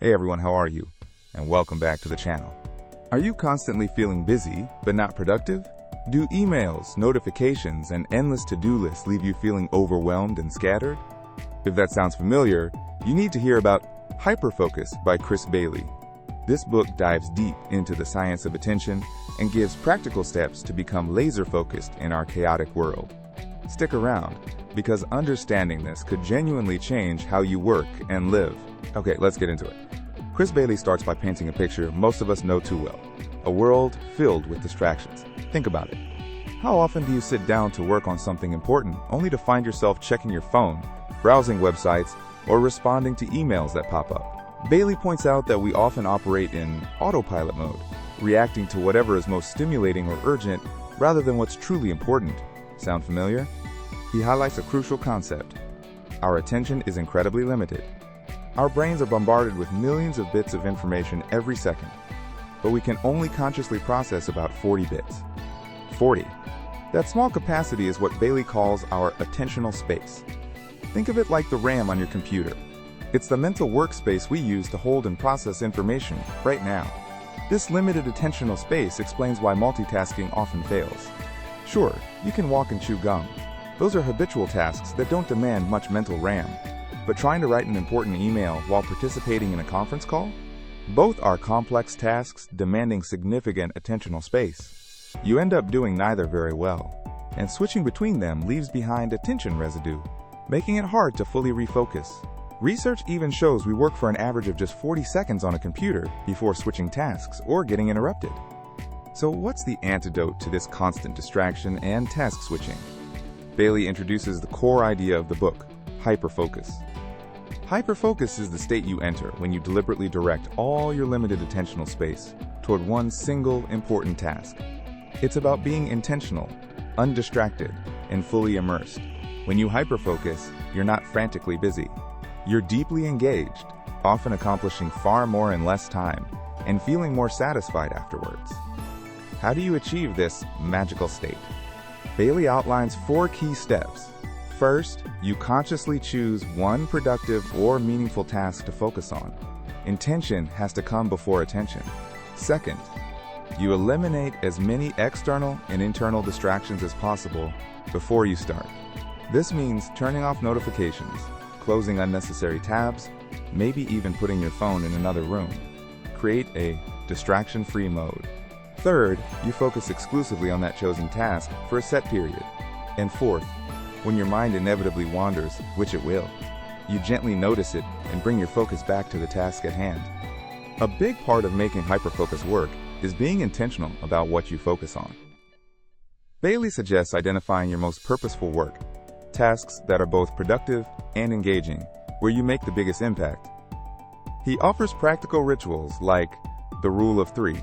Hey everyone, how are you? And welcome back to the channel. Are you constantly feeling busy, but not productive? Do emails, notifications, and endless to-do lists leave you feeling overwhelmed and scattered? If that sounds familiar, you need to hear about Hyperfocus by Chris Bailey. This book dives deep into the science of attention and gives practical steps to become laser-focused in our chaotic world. Stick around, because understanding this could genuinely change how you work and live. Okay, let's get into it. Chris Bailey starts by painting a picture most of us know too well. A world filled with distractions. Think about it. How often do you sit down to work on something important only to find yourself checking your phone, browsing websites, or responding to emails that pop up? Bailey points out that we often operate in autopilot mode, reacting to whatever is most stimulating or urgent rather than what's truly important. Sound familiar? He highlights a crucial concept. Our attention is incredibly limited. Our brains are bombarded with millions of bits of information every second, but we can only consciously process about 40 bits. 40. That small capacity is what Bailey calls our attentional space. Think of it like the RAM on your computer. It's the mental workspace we use to hold and process information right now. This limited attentional space explains why multitasking often fails. Sure, you can walk and chew gum. Those are habitual tasks that don't demand much mental RAM. But trying to write an important email while participating in a conference call? Both are complex tasks demanding significant attentional space. You end up doing neither very well, and switching between them leaves behind attention residue, making it hard to fully refocus. Research even shows we work for an average of just 40 seconds on a computer before switching tasks or getting interrupted. So what's the antidote to this constant distraction and task switching? Bailey introduces the core idea of the book, Hyperfocus. Hyperfocus is the state you enter when you deliberately direct all your limited attentional space toward one single important task. It's about being intentional, undistracted, and fully immersed. When you hyperfocus, you're not frantically busy. You're deeply engaged, often accomplishing far more in less time, and feeling more satisfied afterwards. How do you achieve this magical state? Bailey outlines 4 key steps. First, you consciously choose one productive or meaningful task to focus on. Intention has to come before attention. Second, you eliminate as many external and internal distractions as possible before you start. This means turning off notifications, closing unnecessary tabs, maybe even putting your phone in another room. Create a distraction-free mode. Third, you focus exclusively on that chosen task for a set period. And fourth, when your mind inevitably wanders, which it will, you gently notice it and bring your focus back to the task at hand. A big part of making hyperfocus work is being intentional about what you focus on. Bailey suggests identifying your most purposeful work, tasks that are both productive and engaging, where you make the biggest impact. He offers practical rituals like the rule of 3,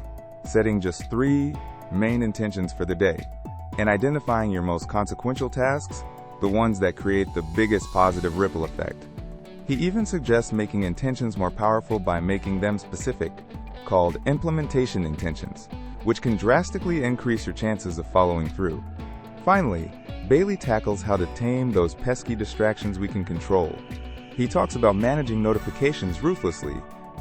setting just 3 main intentions for the day, and identifying your most consequential tasks, the ones that create the biggest positive ripple effect. He even suggests making intentions more powerful by making them specific, called implementation intentions, which can drastically increase your chances of following through. Finally, Bailey tackles how to tame those pesky distractions we can control. He talks about managing notifications ruthlessly,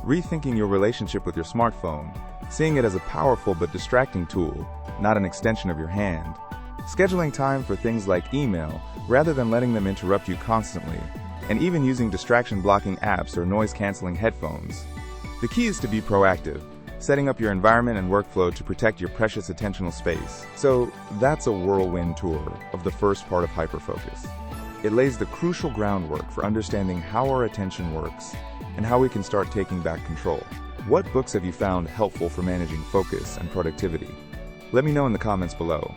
rethinking your relationship with your smartphone, seeing it as a powerful but distracting tool, not an extension of your hand, scheduling time for things like email rather than letting them interrupt you constantly, and even using distraction-blocking apps or noise-canceling headphones. The key is to be proactive, setting up your environment and workflow to protect your precious attentional space. So that's a whirlwind tour of the first part of Hyperfocus. It lays the crucial groundwork for understanding how our attention works and how we can start taking back control. What books have you found helpful for managing focus and productivity? Let me know in the comments below.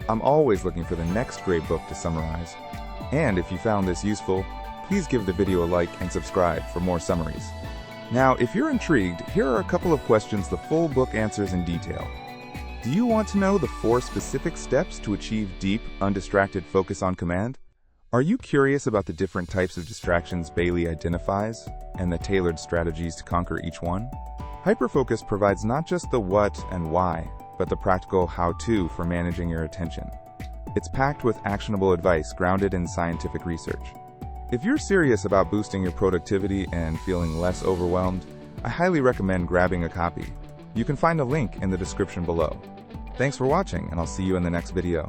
I'm always looking for the next great book to summarize. And if you found this useful, please give the video a like and subscribe for more summaries. Now, if you're intrigued, here are a couple of questions the full book answers in detail. Do you want to know the 4 specific steps to achieve deep, undistracted focus on command? Are you curious about the different types of distractions Bailey identifies and the tailored strategies to conquer each one? Hyperfocus provides not just the what and why, but the practical how-to for managing your attention. It's packed with actionable advice grounded in scientific research. If you're serious about boosting your productivity and feeling less overwhelmed, I highly recommend grabbing a copy. You can find a link in the description below. Thanks for watching, and I'll see you in the next video.